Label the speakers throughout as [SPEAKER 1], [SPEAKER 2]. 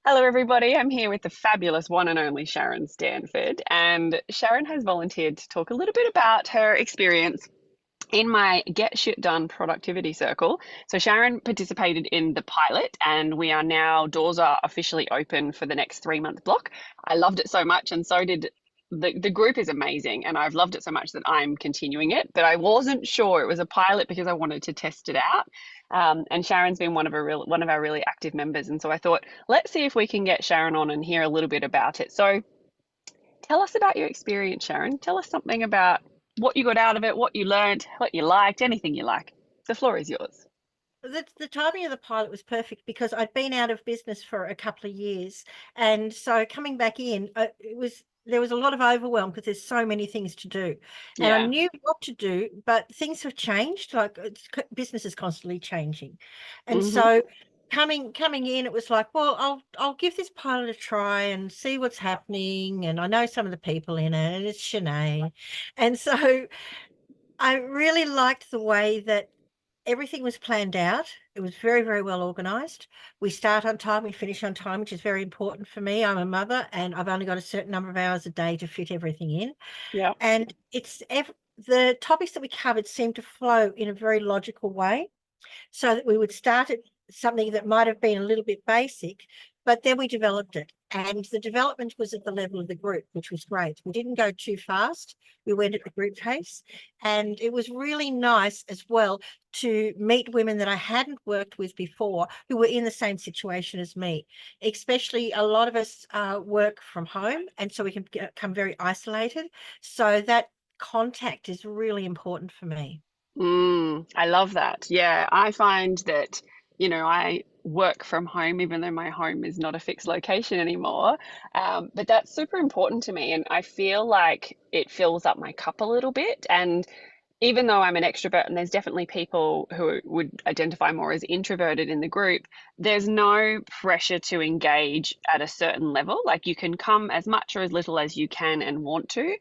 [SPEAKER 1] Hello, everybody. I'm here with the fabulous one and only Sharon Stanford. And Sharon has volunteered to talk a little bit about her experience in my Get Shit Done productivity circle. So, Sharon participated in the pilot, and we are now, doors are officially open for the next 3 month block. I loved it so much, and so did the group is amazing, and I've loved it so much that I'm continuing it. But I wasn't sure it was a pilot because I wanted to test it out. And Sharon's been one of our really active members, and so I thought, let's see if we can get Sharon on and hear a little bit about it. So, tell us about your experience, Sharon. Tell us something about what you got out of it, what you learned, what you liked, anything you like. The floor is yours.
[SPEAKER 2] The timing of the pilot was perfect because I'd been out of business for a couple of years, and so coming back in, there was a lot of overwhelm because there's so many things to do, and I
[SPEAKER 1] Yeah.
[SPEAKER 2] knew what to do, but things have changed. Like business is constantly changing, and
[SPEAKER 1] Mm-hmm.
[SPEAKER 2] so coming in, it was like, well, I'll give this pilot a try and see what's happening, and I know some of the people in it, and it's Chenae, and so I really liked the way that everything was planned out. It was very, very well organized. We start on time, we finish on time, which is very important for me. I'm a mother and I've only got a certain number of hours a day to fit everything in.
[SPEAKER 1] Yeah.
[SPEAKER 2] And the topics that we covered seemed to flow in a very logical way, so that we would start at something that might have been a little bit basic, but then we developed it. And the development was at the level of the group, which was great. We didn't go too fast. We went at the group pace. And it was really nice as well to meet women that I hadn't worked with before who were in the same situation as me. Especially a lot of us work from home, and so we can become very isolated. So that contact is really important for me.
[SPEAKER 1] I love that. Yeah, I find that, I work from home, even though my home is not a fixed location anymore. But that's super important to me. And I feel like it fills up my cup a little bit. And even though I'm an extrovert, and there's definitely people who would identify more as introverted in the group, there's no pressure to engage at a certain level. Like you can come as much or as little as you can and want to.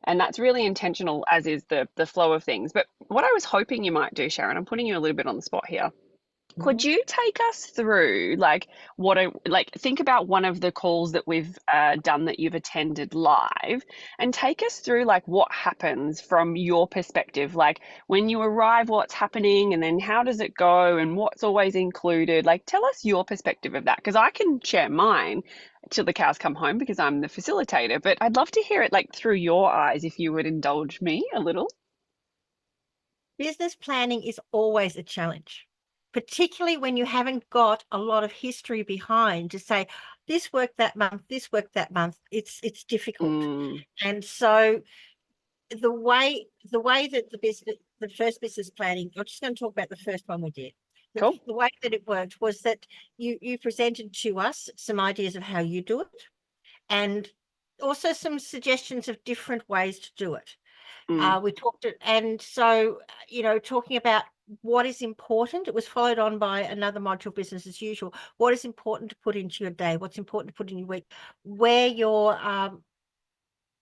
[SPEAKER 1] And that's really intentional, as is the flow of things. But what I was hoping you might do, Sharon, I'm putting you a little bit on the spot here. Could
[SPEAKER 2] Mhm.
[SPEAKER 1] you take us through like what I like think about one of the calls that we've done that you've attended live and take us through like what happens from your perspective, like when you arrive, what's happening, and then how does it go and what's always included? Like tell us your perspective of that because I can share mine till the cows come home because I'm the facilitator, but I'd love to hear it like through your eyes if you would indulge me a little.
[SPEAKER 2] Business planning is always a challenge, particularly when you haven't got a lot of history behind to say this worked that month, this worked that month. It's difficult.
[SPEAKER 1] Mm,
[SPEAKER 2] And so the way that the first business planning, I'm just going to talk about the first one we did. The,
[SPEAKER 1] cool.
[SPEAKER 2] the way that it worked was that you presented to us some ideas of how you do it, and also some suggestions of different ways to do it.
[SPEAKER 1] Mm,
[SPEAKER 2] We talked it, and so talking about what is important. It was followed on by another module, business as usual. What is important to put into your day? What's important to put in your week? Where your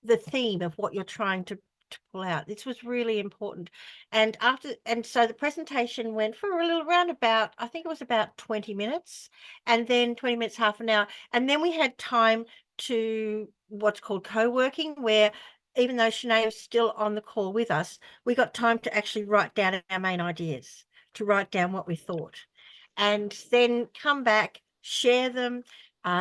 [SPEAKER 2] the theme of what you're trying to pull out. This was really important. And so the presentation went for a little round about, I think it was about 20 minutes, and then 20 minutes, half an hour. And then we had time to what's called co-working, where even though Sinead was still on the call with us, we got time to actually write down our main ideas, to write down what we thought, and then come back, share them,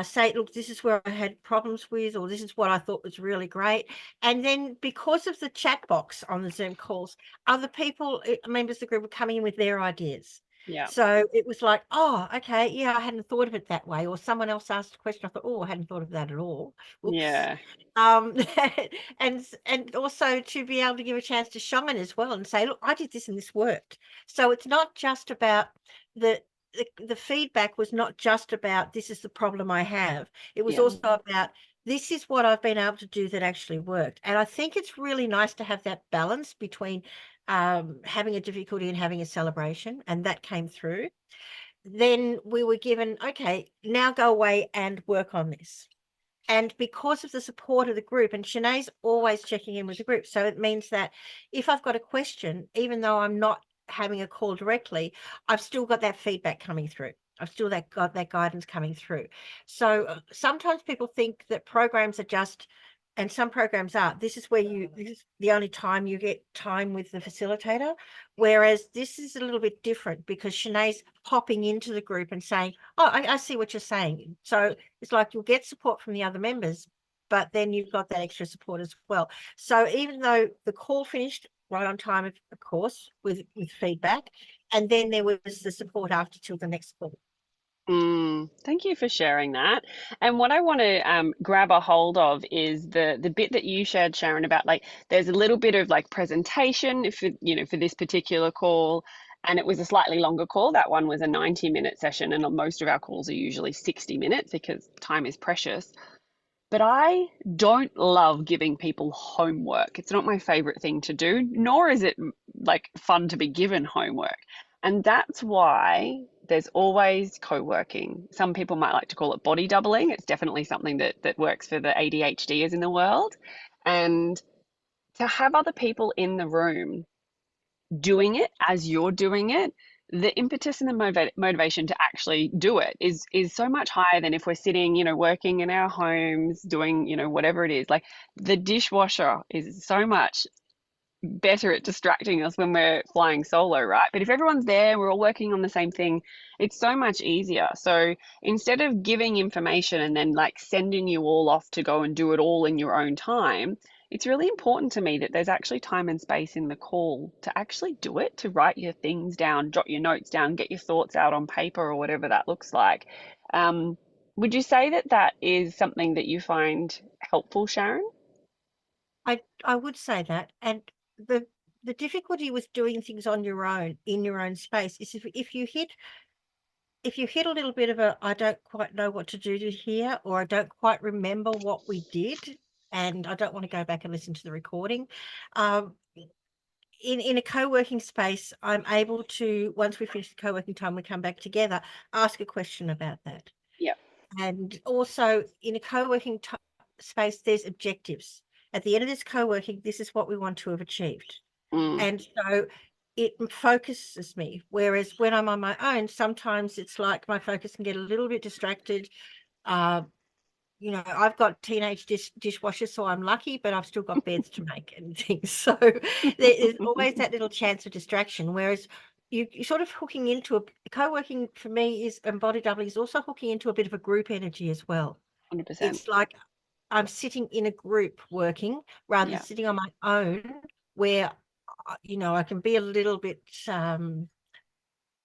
[SPEAKER 2] say, look, this is where I had problems with, or this is what I thought was really great. And then because of the chat box on the Zoom calls, other people, members of the group were coming in with their ideas.
[SPEAKER 1] yeah.
[SPEAKER 2] So it was like, oh, okay, yeah, I hadn't thought of it that way. Or someone else asked a question. I thought, oh, I hadn't thought of that at all. Whoops.
[SPEAKER 1] Yeah.
[SPEAKER 2] Um, and also to be able to give a chance to shine as well and say, look, I did this and this worked. So it's not just about the the feedback was not just about this is the problem I have. It was
[SPEAKER 1] Yeah.
[SPEAKER 2] also about this is what I've been able to do that actually worked. And I think it's really nice to have that balance between having a difficulty and having a celebration. And that came through. Then we were given, okay, now go away and work on this. And because of the support of the group, and Shanae's always checking in with the group, so it means that if I've got a question, even though I'm not having a call directly, I've still got that feedback coming through. I've still got that guidance coming through. So sometimes people think that programs are just, and some programs are, this is the only time you get time with the facilitator. Whereas this is a little bit different because Chenae's popping into the group and saying, oh, I see what you're saying. So it's like you'll get support from the other members, but then you've got that extra support as well. So even though the call finished right on time, of course, with feedback, and then there was the support after till the next call.
[SPEAKER 1] Thank you for sharing that. And what I want to grab a hold of is the bit that you shared, Sharon, about like there's a little bit of like presentation for for this particular call, and it was a slightly longer call. That one was a 90-minute session, and most of our calls are usually 60 minutes because time is precious. But I don't love giving people homework. It's not my favorite thing to do, nor is it like fun to be given homework. And that's why there's always co-working. Some people might like to call it body doubling. It's definitely something that works for the ADHDers in the world. And to have other people in the room doing it as you're doing it, the impetus and the motivation to actually do it is so much higher than if we're sitting, working in our homes, doing, whatever it is. Like the dishwasher is so much better at distracting us when we're flying solo, right? But if everyone's there, we're all working on the same thing, it's so much easier. So instead of giving information and then like sending you all off to go and do it all in your own time, it's really important to me that there's actually time and space in the call to actually do it, to write your things down, jot your notes down, get your thoughts out on paper or whatever that looks like. Um, would you say that that is something that you find helpful, Sharon?
[SPEAKER 2] I would say that. And the the difficulty with doing things on your own in your own space is if you hit a little bit of a I don't quite know what to do to here, or I don't quite remember what we did, and I don't want to go back and listen to the recording. Um, in a co-working space, I'm able to, once we finish the co-working time, we come back together, ask a question about that.
[SPEAKER 1] Yeah.
[SPEAKER 2] And also in a co-working space, there's objectives. At the end of this co-working, this is what we want to have achieved.
[SPEAKER 1] Mm,
[SPEAKER 2] And so it focuses me. Whereas when I'm on my own, sometimes it's like my focus can get a little bit distracted. Uh, I've got teenage dishwashers, so I'm lucky, but I've still got beds to make and things. So there's always that little chance of distraction. Whereas you're sort of hooking into a co-working for me is, and body doubling is also hooking into a bit of a group energy as well.
[SPEAKER 1] 100%.
[SPEAKER 2] It's like I'm sitting in a group working rather than
[SPEAKER 1] Yeah.
[SPEAKER 2] sitting on my own, where I can be a little bit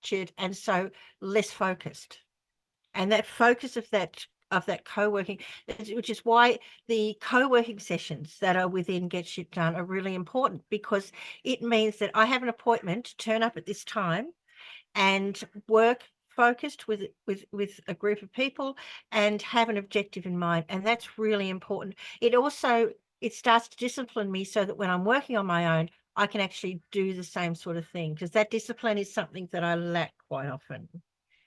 [SPEAKER 2] chid and so less focused. And that focus of that co-working, which is why the co-working sessions that are within Get Shit Done are really important, because it means that I have an appointment to turn up at this time and work focused with a group of people and have an objective in mind. And that's really important. It starts to discipline me so that when I'm working on my own, I can actually do the same sort of thing, because that discipline is something that I lack quite often.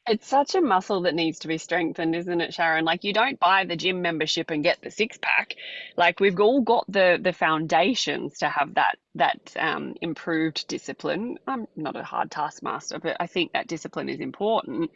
[SPEAKER 1] It's such a muscle that needs to be strengthened, isn't it, Sharon? Like you don't buy the gym membership and get the six pack. Like we've all got the foundations to have that improved discipline. I'm not a hard taskmaster, but I think that discipline is important.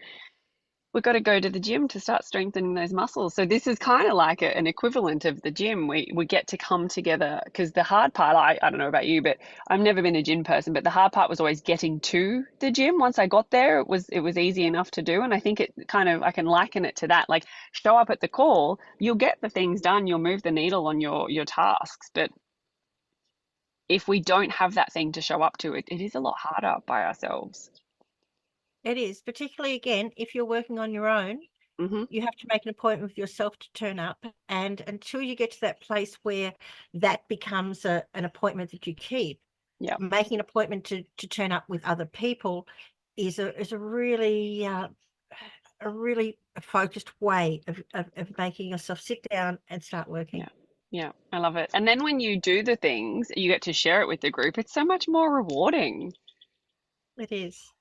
[SPEAKER 1] We've got to go to the gym to start strengthening those muscles. So this is kind of like an equivalent of the gym. We get to come together because the hard part, I don't know about you, but I've never been a gym person, but the hard part was always getting to the gym. Once I got there, it was easy enough to do. And I think it kind of I can liken it to that. Like show up at the call, you'll get the things done, you'll move the needle on your tasks. But if we don't have that thing to show up to, it is a lot harder by ourselves.
[SPEAKER 2] It is, particularly again, if you're working on your own,
[SPEAKER 1] Hmm.
[SPEAKER 2] you have to make an appointment with yourself to turn up. And until you get to that place where that becomes an appointment that you keep,
[SPEAKER 1] Yeah.
[SPEAKER 2] making an appointment to turn up with other people is a really focused way of making yourself sit down and start working.
[SPEAKER 1] Yeah. Yeah, I love it. And then when you do the things, you get to share it with the group. It's so much more rewarding.
[SPEAKER 2] It is.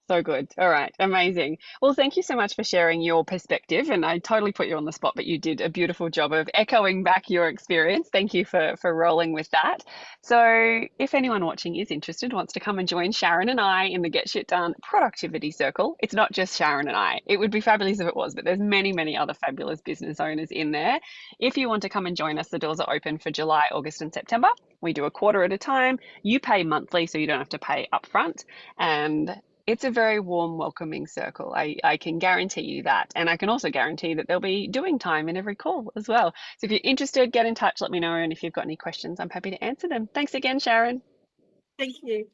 [SPEAKER 1] So good. All right. Amazing. Well, thank you so much for sharing your perspective. And I totally put you on the spot, but you did a beautiful job of echoing back your experience. Thank you for rolling with that. So if anyone watching is interested, wants to come and join Sharon and I in the Get Shit Done Productivity Circle, it's not just Sharon and I. It would be fabulous if it was, but there's many, many other fabulous business owners in there. If you want to come and join us, the doors are open for July, August, and September. We do a quarter at a time. You pay monthly, so you don't have to pay upfront. And it's a very warm, welcoming circle. I can guarantee you that. And I can also guarantee that there'll be doing time in every call as well. So if you're interested, get in touch, let me know. And if you've got any questions, I'm happy to answer them. Thanks again, Sharon.
[SPEAKER 2] Thank you.